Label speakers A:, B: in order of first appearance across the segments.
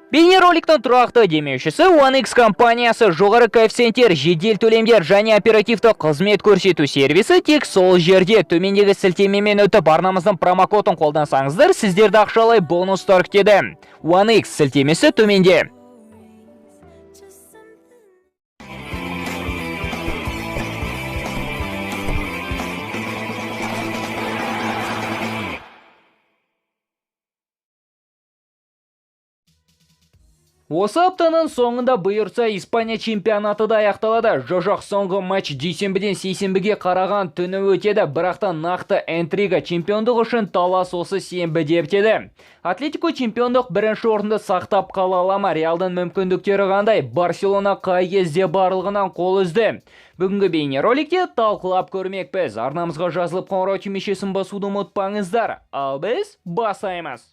A: Бейнероликтің тұрақты демеушісі One X компаниясы жоғары коэффициенттер, жедел төлемдер және оперативті қызмет көрсету сервисі тек сол жерде. Төмендегі сілтемемен өтіп арнамыздың промокодын қолдансаңыздар, сіздерді ақшалай бонустар күтеді. One X сілтемесі төменде. Осы аптаның соңында бұйырса Испания чемпионаты да аяқталады. Жоқ соңғы матч дүйсенбіден сейсенбіге қараған түні өтеді. Бірақта нақты интрига чемпиондық үшін талас осы сенбіде бітеді. Атлетико чемпиондық бірінші орынды сақтап қала ала ма? Реалдың мүмкіндіктері қандай? Барселона қай кезде барлығынан қол үзді? Бүгінгі бейнероликте талқылап көрмекпіз. Арнамызға жазылып қоңырау түймешесін басуды ұмытпаңыздар. Ал біз бастаймыз.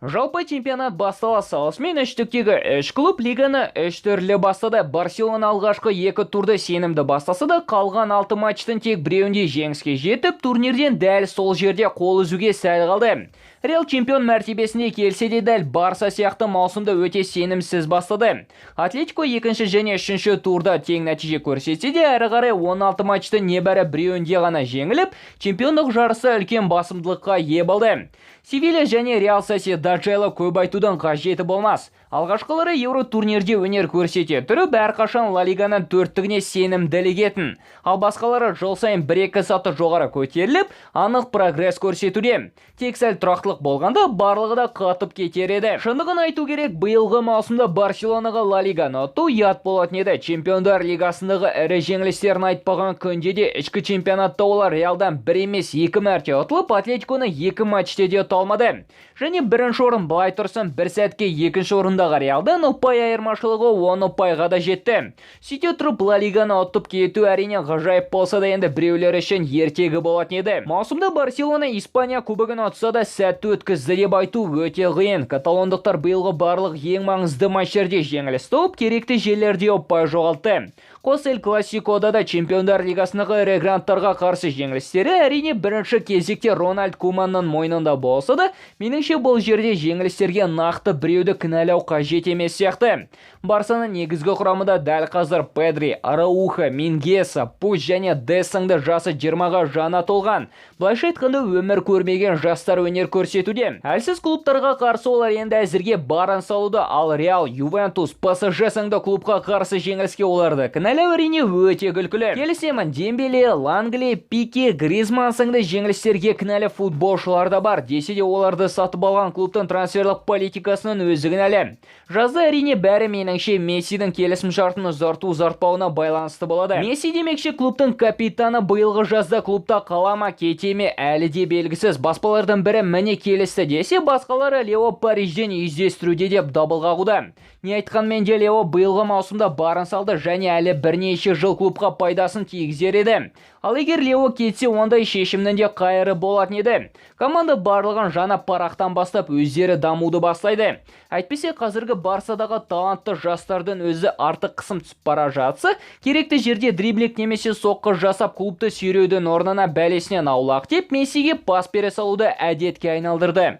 A: Жалпы чемпионат бастала салысымен үштіктегі үш клуб лиганы үш түрлі бастады. Барселона алғашқы екі турды сенімді бастаса да, қалған 6 матчтың тек біреуінде жеңіске жетіп, турнирден дәл сол жерде қол үзуге сәл қалды. Реал чемпион мәртебесіне келсе де дәл Барса сияқты маусымда өте сенімсіз бастады. Атлетико екінші және үшінші турда тең нәтиже көрсетсе де, әрі қарай 16 матчты небәрі біреуінде ғана жеңіліп, чемпиондық жарысы үлкен басымдылыққа ие болды. Севилья және Реал Сосьедад жайлы көп айтудың қажеті болмас. Алғашқылары Еуро турнирде өнер көрсете тұрып, әрқашан Ла Лиганың төрттігіне сенімділік етін. Ал басқалары жыл сайын 1-2 саты жоғары көтеріліп, анық прогресс көрсетуде. Тек сәл тұрақтылық болғанда барлығы да қатып кетер еді. Шындығын айту керек, биылғы маусымда Барселонаға Ла Лиганы ұту ұят болатын еді. Чемпиондар лигасындағы ірі жеңілістерін айтпаған күнде де ішкі чемпионатта олар Реалдан бір емес 2 мәрте ұтылып, Атлетиконы 2 матчте де алмады. Және бірінші орын былай тұрсын, бір сәтке екінші орындағы Реалдан ұпай айырмашылығы 10 ұпайға да жетті. Сөйте тұрып Ла Лиганы ұтып кету әрине ғажайып болса да, енді біреулер үшін ертегі болатын еді. Маусымда Барселона Испания кубогын ұтса да сәтті өткізді деп айту өте қиын. Каталондықтар биылғы барлық ең маңызды матчтарда жеңіліс тауып, керекті жерлерде ұпай жоғалтты. Қос Эль Классикода да чемпиондар лигасындағы регранттарға қарсы жеңілістері әрине бірінші кезекте Рональд Куманның мойнында болса да, меніңше бұл жерде жеңілістерге нақты біреуді кінәлау қажет емес сияқты. Барсаның негізгі құрамында дәл қазір Педри, Араухо, Мингеса, Пуч және Дессаңды жасы 20-ға жана толған. Былайша айтқанда өмір көрмеген жастар өнер көрсетуде. Әлсіз клубтарға қарсы олар енді әзірге барын салуды, ал Реал, Ювентус, ПСЖ сынды клубқа қарсы жеңіліске оларды кінәлау әрине өте күлкілі. Келісемін, Дембеле, Лангли, Пике, Гризман сынды жеңілістерге кінәлі футболшылар да бар. Десе де оларды сатып алған клубтың трансферлік политикасының өзі кінәлі. Жазда әрине бәрі меніңше Мессидің келісім шартын ұзартпауына байланысты болады. Месси демекші клубтың капитаны биылғы жазда клубта қалама кетеме әлі де белгісіз. Баспалардан бірі міне келісті десе, басқалары Лео Парижден іздестіруде деп дабыл қағуда. Не айтқанмен де Лео биылғы маусымда барын салды және әлі бірнеше жыл клубқа пайдасын тигізер еді. Ал егер Лео кетсе, ондай шешімнің де қайыры болатын еді. Команда барлығын жаңа парақтан бастап өздері дамуды бастайды. Әйтпесе қазіргі Барсадағы талантты жастардың өзі артық қысым түсіп бара жатса, керекті жерде дриблик немесе соққы жасап клубты сүйреудің орнына бәлесінен аулақ деп Мессиге пас бере салуды әдетке айналдырды.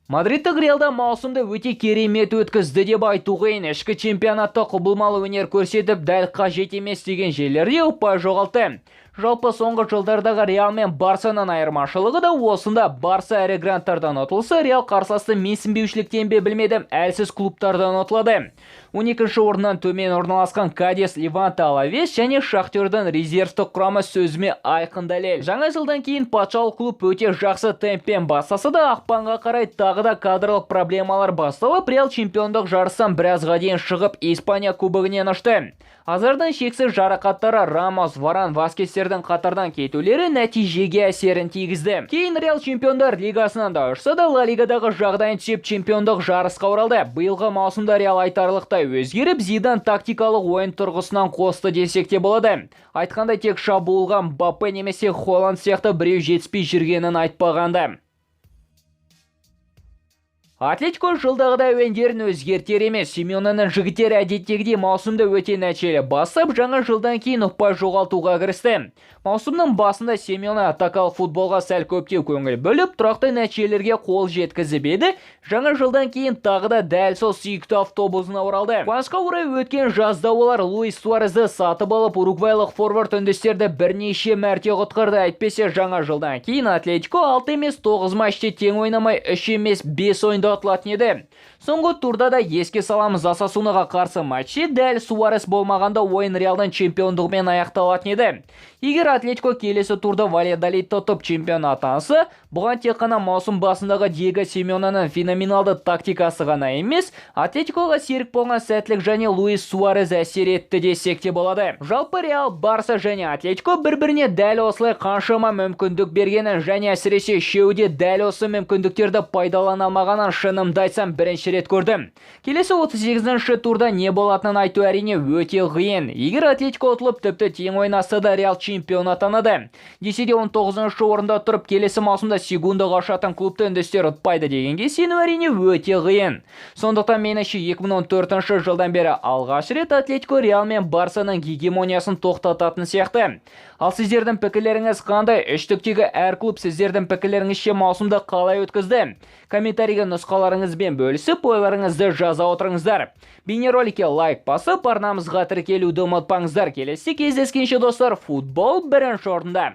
A: Мадридтік Реалда маусымда өте керемет өткізді деп айту қиын. Ішкі чемпионатта құбылмалы өнер көрсетіп, дәл қажет емес деген жерлерде ұпай жоғалтты. Жалпы соңғы жылдардағы Реал мен Барсаның айырмашылығы да осында. Барса әрі гранттардан ұтылса, Реал қарсыласты менсінбеушіліктен бе білмедім, әлсіз клубтардан ұтылады. 12-ші орыннан төмен орналасқан Кадис, Леванте, Алавес және Шахтердің резервтік құрамы сөзіме айқын дәлел. Жаңа жылдан кейін патшалық клуб өте жақсы темппен бастаса да, ақпанға қарай тағы да кадрлық проблемалар басталып, Реал чемпиондық жарыстан біразға дейін шығып, Испания кубогінен ұшты. Азардан шексіз жарақаттары Рамос, Варан, Васкестердің қатардан кетулері нәтижеге әсерін тигізді. Кейін Реал чемпиондар лигасынан да ұшса да, Ла Лигадағы жағдайын түсеп чемпиондық жарысқа оралды. Биылғы маусымда Реал айтарлықтай өзгеріп, Зидан тактикалық ойын тұрғысынан қосты десек те болады. Айтқандай тек шабуылға Мбаппе немесе Холланд сияқты біреу жетіспей жүргенін айтпағанды. Атлетико жылдағыдай өндерін өзгертер емес. Симеоненің жігіттері әдеттегідей маусымда өте нәтижелі басып, жаңа жылдан кейін ұпай жоғалтуға кірісті. Маусымның басында Симеоне атакалық футболға сәл көптеу көңіл бөліп, тұрақты нәтижелерге қол жеткізіп еді. Жаңа жылдан кейін тағы да дәл сол сүйікті автобусына оралды. Қуанышқа орай өткен жазда олар Луис Суарезді сатып алып, уругвайлық форвард үндістерді бірнеше мәрте құтқарды. Әйтпесе жаңа жылдан кейін Атлетико 6 емес 9 матчте тең ойнамай 3 емес 5 ойында ұтылатын еді. Соңғы турда да еске саламыз, Осасунаға қарсы матчы дәл Суарес болмағанда ойын Реалдың чемпиондығымен аяқталатын еді. Егер Атлетико келесі турда Вальядолидті ұтып чемпион атанса, бұған тек қана маусым басындағы Диего Симеоненің феноменалды тактикасы ғана емес, Атлетикоға серік болған сәттілік және Луис Суарез әсер етті десек те болады. Жалпы Реал, Барса және Атлетико бір-біріне дәл осылай қаншама мүмкіндік бергенін және әсіресе үшеуі де дәл осы мүмкіндіктерді пайдалана алмағанын шынымды айтсам бірінші рет көрдім. Келесі 38-ші турда не болатынын айту әрине өте қиын. Егер Атлетико ұтылып тіпті тең ойнаса да Реал чемпион атанады. Десе де 19-шы орында тұрып келесі маусымда сегундаға ашатын клубты үндістер ұтпайды дегенге сену әрине өте қиын. Сондықтан меніңше 2014 жылдан бері алғаш рет Атлетико Реал мен Барсаның гегемониясын тоқтататын сияқты. Ал сіздердің пікірлеріңіз қандай? Үштіктегі әр клуб сіздердің пікірлеріңізше маусымда қалай өткізді? Комментарийге нұсқаларыңызбен бөлісіп, ойларыңызды жаза отырыңыздар. Бейнероликке лайк басып, арнамызға тіркелуді ұмытпаңыздар. Келесі кездескенше достар, футбол бірінші орында.